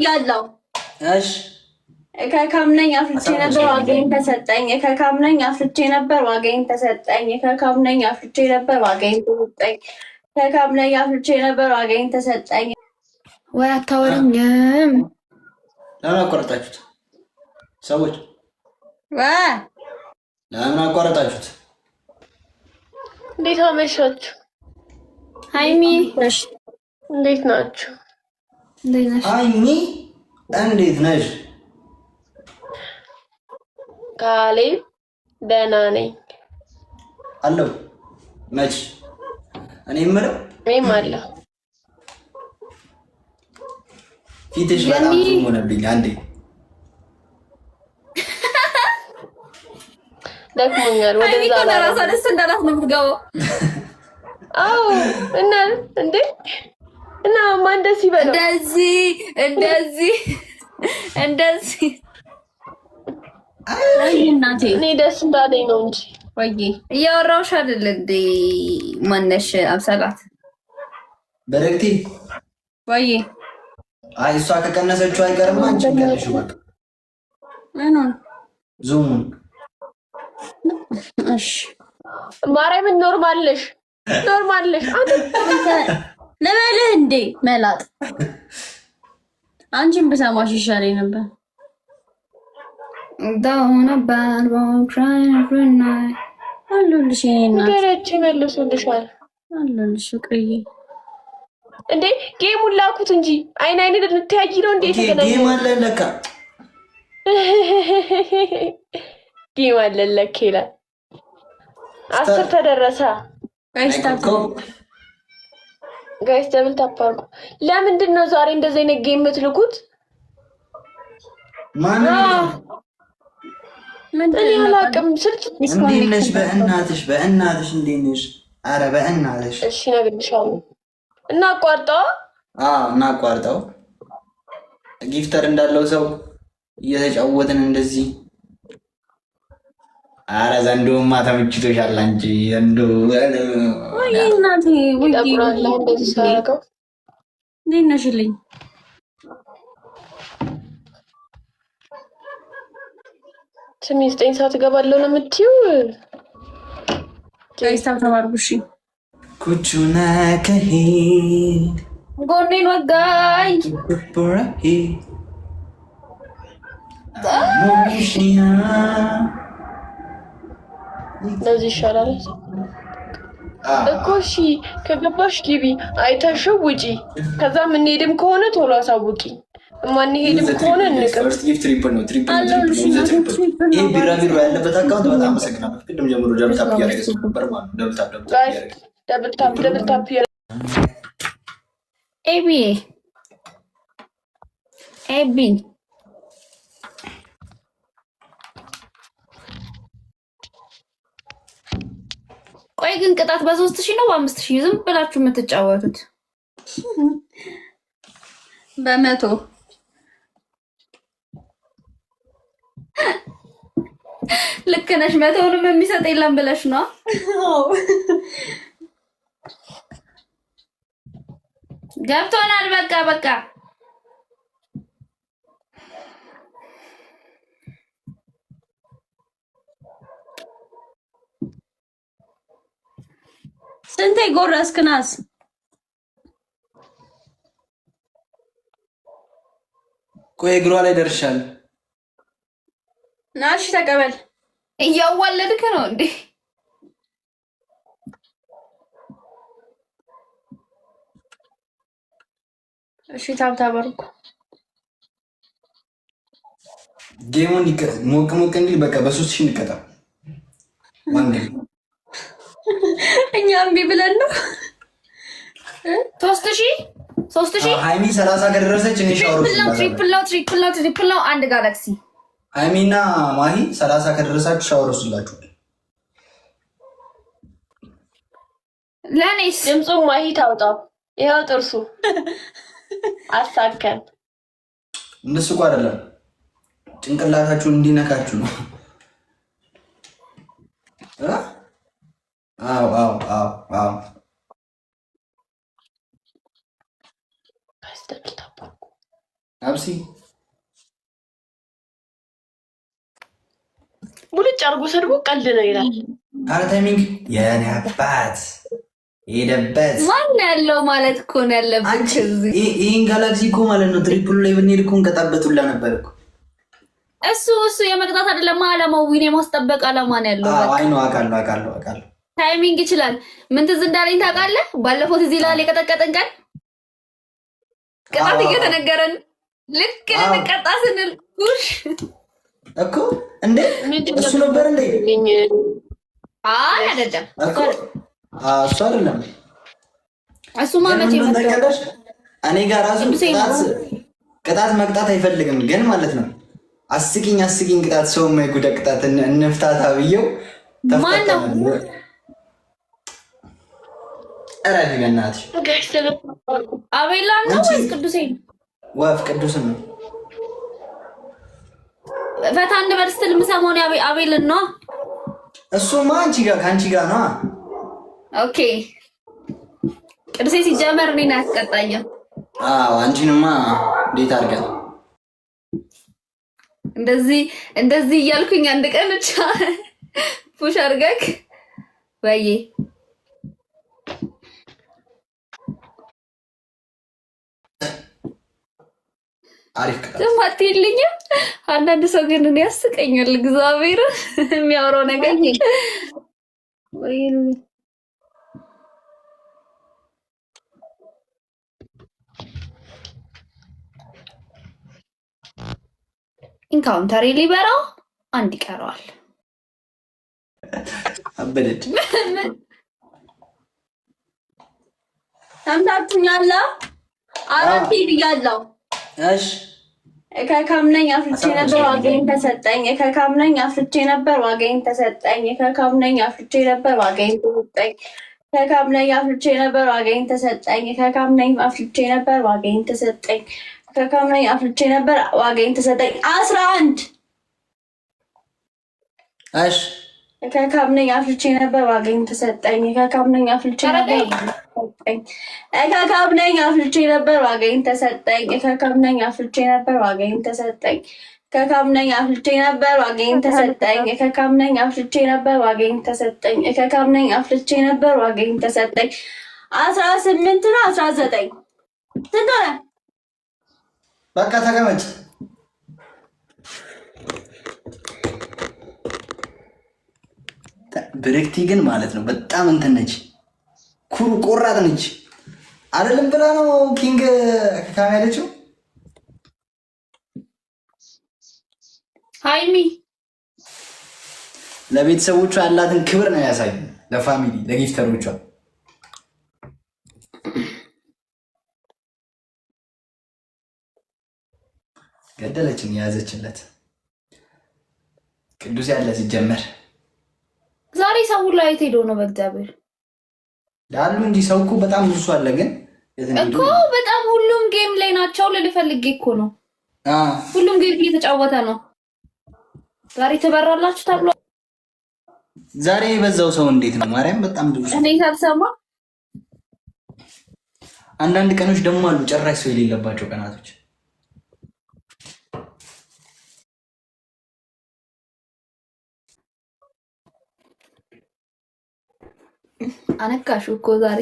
ብያለሁ። እሺ ከካምነኝ አፍልቼ ነበር ዋጋዬን ተሰጠኝ። ከካምነኝ አፍልቼ ነበር ዋጋዬን ተሰጠኝ። ከካምነኝ አፍልቼ ነበር ዋጋዬን ተሰጠኝ። ከካምነኝ አፍልቼ ነበር ዋጋዬን ተሰጠኝ። ወይ አታወሪኝም? ለምን አቋረጣችሁት ሰዎች? ለምን አቋረጣችሁት? እንዴት አመሻችሁ? ሃይሚ እንዴት ናችሁ? ሃይሚ እንዴት ነሽ? ካሌብ ደህና ነኝ አለው። መች እኔ የምለው እኔም አለሁ። ፊትሽ በጣም ዙም ሆነብኝ። አንዴ ደክሞኛል። ወደዛ ለራሷ ደስ እንዳላት ነው የምትገባው። አዎ እና እንዴ እና ማን ደስ ይበለው? እንደዚህ አይ እናቴ እኔ ደስ እንዳለኝ ነው እንጂ ወይ እያወራሁሽ አይደል እንዴ? ማነሽ አብሰላት በረክቲ ወይ አይ እሷ ከቀነሰችው አይቀርም። አንቺ ቀነሽ በቃ ምኑን ዙሙን። እሺ ማርያምን ኖርማል ነሽ አንተ ልበልህ እንዴ መላጥ አንቺን ብሰማሽ ይሻለኝ ነበር። Down a bad one crying every night. አሉልሽ እና ገረች መልሱልሻል አሉልሽ ፍቅርዬ። እንዴ ጌሙን ላኩት እንጂ አይን ልትያይ ነው እንዴ? ተገናኝ ጌም አለ ለካ ጌም አለ ለካ ይላል። 10 ተደረሰ። ጋይስ ደብል ታፓርኩ። ለምንድን ነው ዛሬ እንደዚህ አይነት ጌም የምትልኩት? ማን እኔ አላውቅም። ስልክ እንዴት ነሽ? በእናትሽ እንዴት ነሽ? ኧረ በእናትሽ እሺ እነግርሻለሁ። እናቋርጠው። እናቋርጠው። ጊፍተር እንዳለው ሰው እየተጫወትን እንደዚህ። ኧረ ዘንዶማ ተመችቶሻል አንቺ ዘንዶ። ወይ እናቴ ወይ ጠቁራለሁ እንደዚህ ሳያውቀው እንዴት ነሽልኝ? ስሚ 9 ሰዓት እገባለሁ ነው የምትይው? ጃይስታ ተባርኩሽ ኩቹና ከሄ ጎኔን ወጋኝ እንደዚህ ይሻላል እኮ። እሺ ከገባሽ ግቢ፣ አይተሽው ውጪ። ከዛ የምንሄድም ከሆነ ቶሎ አሳውቂ። ማንሄድም ከሆነ እንቅር። ትሪፕል ነው። ይሄ ቢራቢሮ ያለበት አካውንት በጣም አመሰግናለሁ። ቅድም ጀምሮ ደብልታፕ እያደረገ ሰው ነበር ማለት ነው። ደብልታፕ ኤቢ ቆይ ግን ቅጣት በ3000 ነው በ5000? ዝም ብላችሁ የምትጫወቱት? በመቶ ልክ ነሽ። መቶውንም የሚሰጥ የለም ብለሽ ነው? ገብቶናል። በቃ ስንቴ ጎረስክናስ? ቆይ እግሯ ላይ ደርሻለሁ። ናሽ ተቀበል። እያዋለድክ ነው እንዴ? እሺ ታብታበርኩ ጌሙን ሞቅ እንዲል በቃ በ3000 እንቀጣ። ማን እኛ እምቢ ብለን ነው። 3000 ሃይሚ 30 ከደረሰች እኔ ሻወር ትሪፕል ነው። አንድ ጋላክሲ ሃይሚና ማሂ 30 ከደረሳችሁ ሻወር ወስላችሁ። ለኔስ ድምፁ ማሂ ታውጣው። ይሄው ጥርሱ አሳከን። እንደሱ እኮ አይደለም፣ ጭንቅላታችሁን እንዲነካችሁ ነው። አዎ አብሲ ሙልጭ አርጎ ሰድቦ ቀልድ ነው ይላል። አረ ታይሚንግ የኔ አባት ሄደበት ማን ያለው ማለት እኮ ነው ያለበት። ይህን ጋላክሲ እኮ ማለት ነው ትሪፕሉ ላይ ብንሄድ እኮ እንቀጣበቱላ ነበር እኮ። እሱ የመቅጣት አይደለም አላማው፣ ዊን የማስጠበቅ አላማ ነው ያለው። አይ ነው አውቃለሁ። ታይሚንግ ይችላል። ምን ትዝ እንዳለኝ ታውቃለህ? ባለፈው ትዝ ይልሃል የቀጠቀጥን ቀን ቅጣት እየተነገረን ልክ ልንቀጣ ስንል ጉሽ እኮ እንዴ እሱ ነበር እንዴ? አይ አይደለም እኮ እሱ አይደለም። እሱማ መቼ መጣሽ? እኔ ጋር ራሱ ቅጣት መቅጣት አይፈልግም ግን ማለት ነው። አስቂኝ ቅጣት ሰው የማይጎዳ ቅጣት እንፍታታ ብየው ማን ነው? እረፊ በእናትሽ። አቤላ ነው ወይስ ቅዱሴ? ወፍ ቅዱስን ነው። ፈታ እንበል ስትል የምሰማው ነው አቤልን ነው። እሱማ ከአንቺ ጋር ነው። ኦኬ ቅዱሴ ሲጀመር እኔን አያስቀጣኝም። አዎ አንቺንማ እንዴት አድርገን እንደዚህ እያልኩኝ አንድ ቀን ብቻ ፑሽ አድርገክ በዬ አሪፍ ቅጣት አትይልኝም። አንዳንድ ሰው ግን እኔ ያስቀኛል። እግዚአብሔር የሚያወራው ነገር ኢንካውንተር ሊበራው አንድ ይቀረዋል። አበደች። ሰምታችሁኛል? አራት ብያለሁ። እሺ ከካምነኝ አፍልቼ ነበር ዋጋዬን ተሰጠኝ። ከካምነኝ አፍልቼ ነበር ዋጋዬን ተሰጠኝ። ከካምነኝ አፍልቼ ነበር ዋጋዬን ተሰጠኝ። ከካምነኝ አፍልቼ ነበር ዋጋዬን ተሰጠኝ። ከካምነኝ አፍልቼ ነበር ዋጋዬን ተሰጠኝ። ከካምነኝ አፍልቼ ነበር ዋጋዬን ተሰጠኝ። 11 እሺ ከካምነኝ አፍልቼ ነበር ዋጋዬን ተሰጠኝ። ከካምነኝ አፍልቼ ነበር ተሰጠኝ። ከካምነኝ አፍልቼ ነበር ዋጋዬን ተሰጠኝ። ከካምነኝ አፍልቼ ነበር ዋጋዬን ተሰጠኝ። ከካምነኝ አፍልቼ ነበር ዋጋዬን ተሰጠኝ። ከካምነኝ አፍልቼ ነበር ዋጋዬን ተሰጠኝ። ከካምነኝ አፍልቼ ነበር ዋጋዬን ተሰጠኝ። 18 ነው 19 ስንት ሆነ? በቃ ተቀመጭ። ብሬክቲ ግን ማለት ነው በጣም እንትን ነች፣ ኩሩ ቆራጥ ነች። አይደለም ብላ ነው ኪንግ ካም ያለችው። ሃይሚ ለቤተሰቦቿ ያላትን ክብር ነው ያሳዩ፣ ለፋሚሊ ለጊፍተሮቿ። ገደለችን የያዘችለት ቅዱስ ያለ ሲጀመር ዛሬ ሰው ሁሉ የት ሄዶ ነው? በእግዚአብሔር ዳሉ እንጂ ሰው እኮ በጣም ብዙ አለ። ግን እኮ በጣም ሁሉም ጌም ላይ ናቸው። ልፈልግ እኮ ነው። ሁሉም ጌም እየተጫወተ ነው። ዛሬ ትበራላችሁ ተብሎ ዛሬ የበዛው ሰው እንዴት ነው? ማርያም በጣም ብዙ ሰው። እኔ ሳልሰማ አንዳንድ ቀኖች ደግሞ አሉ ጭራሽ ሰው የሌለባቸው ቀናቶች። አነካሹ እኮ ዛሬ